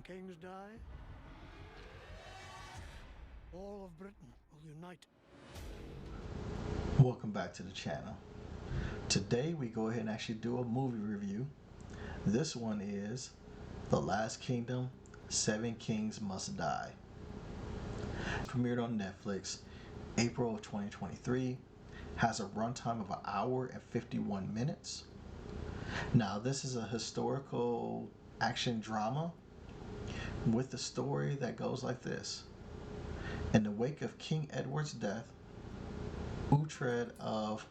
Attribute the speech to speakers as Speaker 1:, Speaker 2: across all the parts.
Speaker 1: kings die, all of Britain will unite.
Speaker 2: Welcome back to the channel. Today we go ahead and actually do a movie review. This one is The Last Kingdom, Seven Kings Must Die. Premiered on Netflix April of 2023. Has a runtime of 1 hour and 51 minutes. Now this is a historical action drama with a story that goes like this. In the wake of King Edward's death, Uhtred of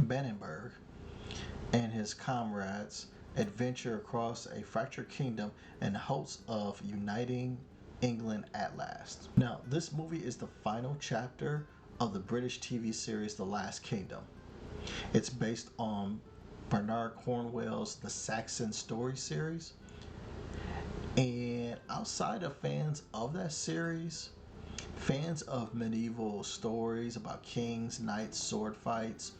Speaker 2: Brandenburg and his comrades adventure across a fractured kingdom in hopes of uniting England at last. Now, this movie is the final chapter of the British TV series The Last Kingdom. It's based on Bernard Cornwell's The Saxon Story series. And outside of fans of that series, fans of medieval stories about kings, knights, sword fights,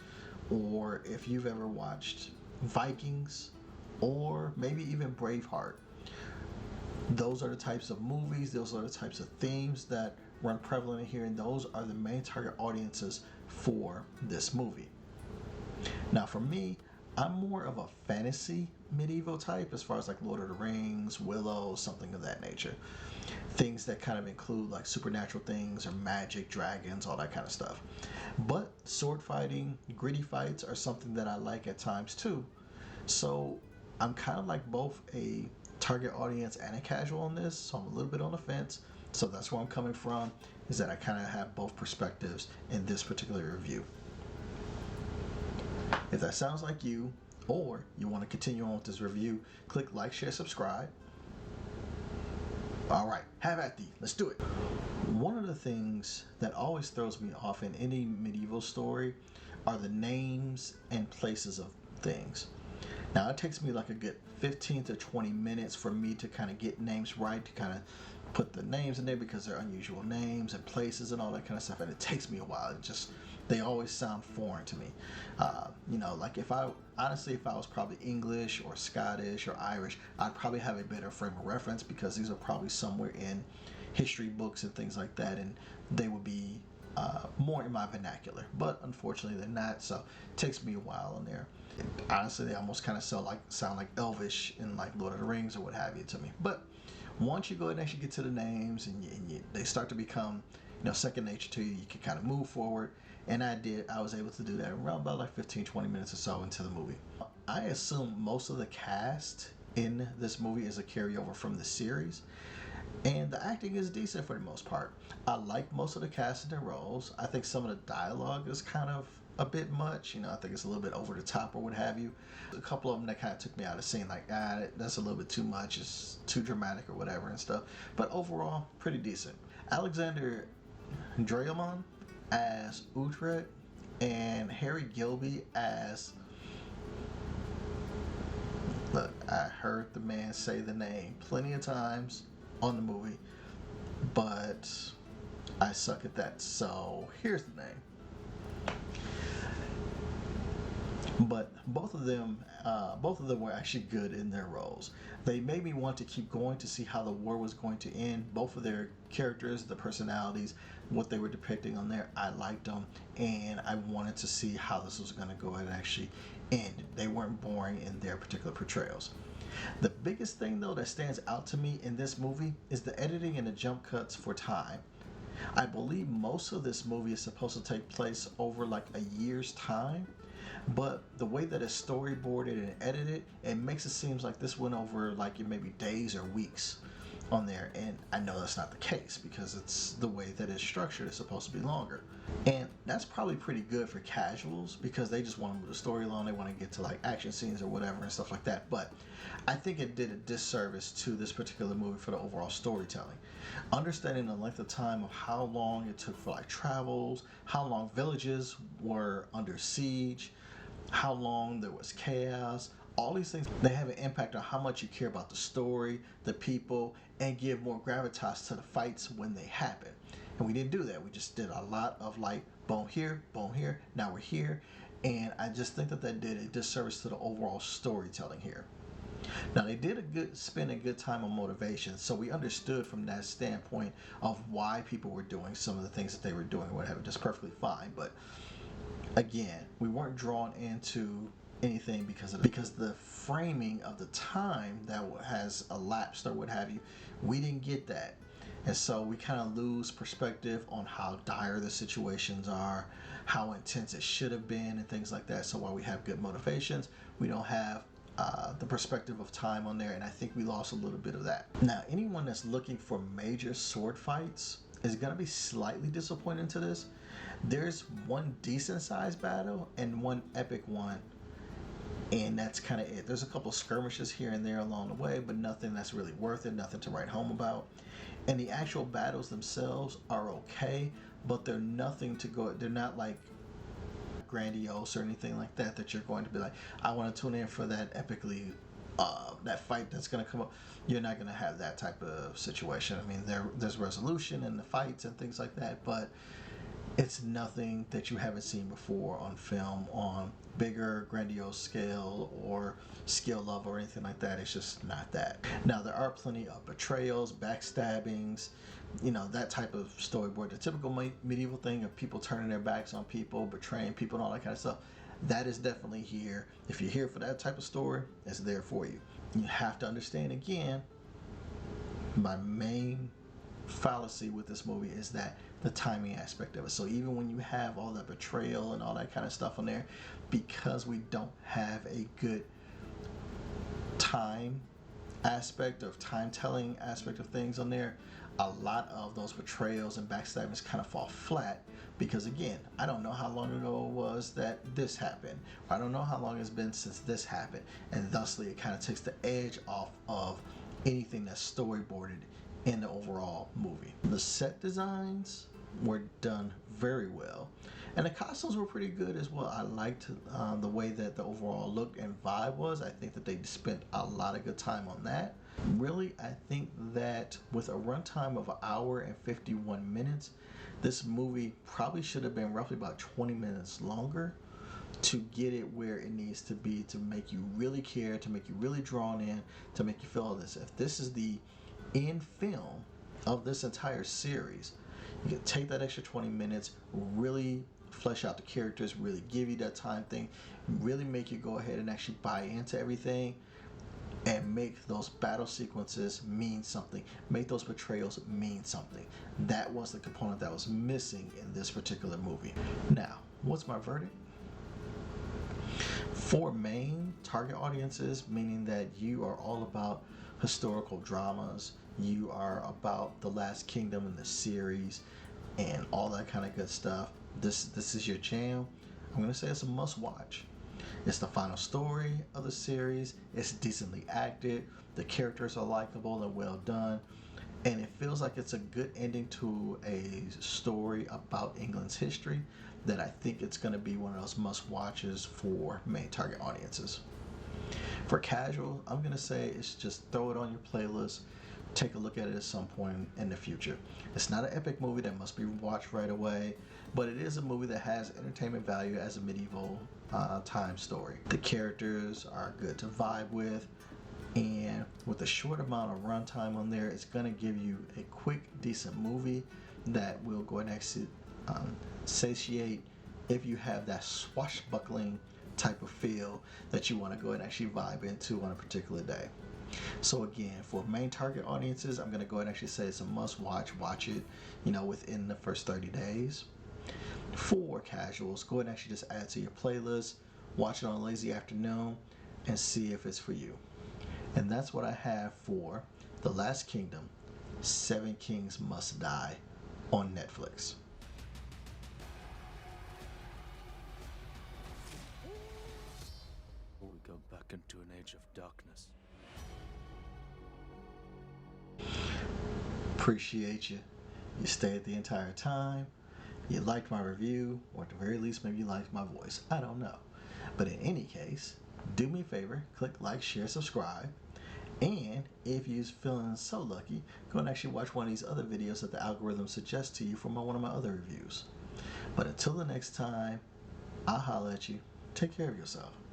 Speaker 2: or if you've ever watched Vikings or maybe even Braveheart, those are the types of movies, those are the types of themes that run prevalent in here, and those are the main target audiences for this movie. Now for me, I'm more of a fantasy medieval type as far as like Lord of the Rings, Willow, something of that nature. Things that kind of include like supernatural things or magic, dragons, all that kind of stuff. But sword fighting, gritty fights are something that I like at times too. So I'm kind of like both a target audience and a casual on this, so I'm a little bit on the fence. So that's where I'm coming from, is that I kind of have both perspectives in this particular review. If that sounds like you, or you want to continue on with this review, click like, share, subscribe. Alright, have at thee. Let's do it. One of the things that always throws me off in any medieval story are the names and places of things. Now it takes me like a good 15 to 20 minutes for me to kind of get names right, to kind of put the names in there because they're unusual names and places and all that kind of stuff, and it takes me a while. They always sound foreign to me. Like if I was probably English or Scottish or Irish, I'd probably have a better frame of reference because these are probably somewhere in history books and things like that, and they would be more in my vernacular. But unfortunately they're not, so it takes me a while on there. And honestly, they almost kind of sound like Elvish in like Lord of the Rings or what have you to me. But once you go and actually get to the names and they start to become second nature to you, you can kind of move forward. And I was able to do that around about like 15-20 minutes or so into the movie. I assume most of the cast in this movie is a carryover from the series, and the acting is decent for the most part. I like most of the cast in their roles. I think some of the dialogue is kind of a bit much. I think it's a little bit over the top or what have you. A couple of them that kind of took me out of scene, like that's a little bit too much, it's too dramatic or whatever and stuff. But overall, pretty decent. Alexander Dreymon as Uhtred and Harry Gilby as, look, I heard the man say the name plenty of times on the movie, but I suck at that, so here's the name. But both of them were actually good in their roles. They made me want to keep going to see how the war was going to end. Both of their characters, the personalities, what they were depicting on there, I liked them, and I wanted to see how this was going to go and actually end. They weren't boring in their particular portrayals. The biggest thing though that stands out to me in this movie is the editing and the jump cuts for time. I believe most of this movie is supposed to take place over like a year's time, but the way that it's storyboarded and edited, it makes it seem like this went over like maybe days or weeks on there, and I know that's not the case because it's the way that it's structured. It's supposed to be longer, and that's probably pretty good for casuals because they just want to move the story along. They want to get to like action scenes or whatever and stuff like that. But I think it did a disservice to this particular movie for the overall storytelling. Understanding the length of time of how long it took for like travels, how long villages were under siege, how long there was chaos, all these things, they have an impact on how much you care about the story, the people, and give more gravitas to the fights when they happen. And we didn't do that. We just did a lot of like boom here, now we're here, And I just think that did a disservice to the overall storytelling here. Now they did spend a good time on motivation, so we understood from that standpoint of why people were doing some of the things that they were doing, whatever, just perfectly fine. But again, we weren't drawn into anything because the framing of the time that has elapsed or what have you, we didn't get that. And so we kind of lose perspective on how dire the situations are, how intense it should have been, and things like that. So while we have good motivations, we don't have the perspective of time on there, and I think we lost a little bit of that. Now, anyone that's looking for major sword fights is going to be slightly disappointed to this. There's one decent sized battle and one epic one, and that's kind of it. There's a couple skirmishes here and there along the way, but nothing that's really worth it, nothing to write home about. And the actual battles themselves are okay, but they're nothing to go, they're not like grandiose or anything like that that you're going to be like, I want to tune in for that epically that fight that's going to come up. You're not going to have that type of situation. I mean, there's resolution in the fights and things like that, but it's nothing that you haven't seen before on film on bigger grandiose scale or skill level or anything like that. It's just not that. Now there are plenty of betrayals, backstabbings, that type of storyboard, the typical medieval thing of people turning their backs on people, betraying people, and all that kind of stuff. That is definitely here. If you're here for that type of story, it's there for you. You have to understand, again, my main fallacy with this movie is that the timing aspect of it. So even when you have all that betrayal and all that kind of stuff on there, because we don't have a good time aspect of time telling aspect of things on there, a lot of those betrayals and backstabbings kind of fall flat, because again, I don't know how long ago it was that this happened, or I don't know how long it's been since this happened, and thusly it kind of takes the edge off of anything that's storyboarded in the overall movie. The set designs were done very well, and the costumes were pretty good as well. I liked the way that the overall look and vibe was. I think that they spent a lot of good time on that. Really, I think that with a runtime of 1 hour and 51 minutes, this movie probably should have been roughly about 20 minutes longer to get it where it needs to be, to make you really care, to make you really drawn in, to make you feel all this. If this is the end film of this entire series, you can take that extra 20 minutes, really flesh out the characters, really give you that time thing, really make you go ahead and actually buy into everything, and make those battle sequences mean something, make those betrayals mean something. That was the component that was missing in this particular movie. Now, what's my verdict? For main target audiences, meaning that you are all about historical dramas, you are about the Last Kingdom in the series and all that kind of good stuff, this is your jam. I'm going to say it's a must watch. It's the final story of the series. It's decently acted. The characters are likable and well done. And it feels like it's a good ending to a story about England's history that I think it's going to be one of those must watches for main target audiences. For casual, I'm going to say it's just throw it on your playlist. Take a look at it at some point in the future. It's not an epic movie that must be watched right away, but it is a movie that has entertainment value as a medieval time story. The characters are good to vibe with, and with a short amount of runtime on there, it's going to give you a quick, decent movie that will go and actually satiate if you have that swashbuckling type of feel that you want to go and actually vibe into on a particular day. So again, for main target audiences, I'm going to go ahead and actually say it's a must watch. Watch it, within the first 30 days. For casuals, go ahead and actually just add it to your playlist, watch it on a lazy afternoon, and see if it's for you. And that's what I have for The Last Kingdom, Seven Kings Must Die on Netflix.
Speaker 3: We go back into an age of darkness.
Speaker 2: Appreciate you. You stayed the entire time. You liked my review, or at the very least, maybe you liked my voice. I don't know. But in any case, do me a favor, click like, share, subscribe. And if you're feeling so lucky, go and actually watch one of these other videos that the algorithm suggests to you from one of my other reviews. But until the next time, I'll holler at you. Take care of yourself.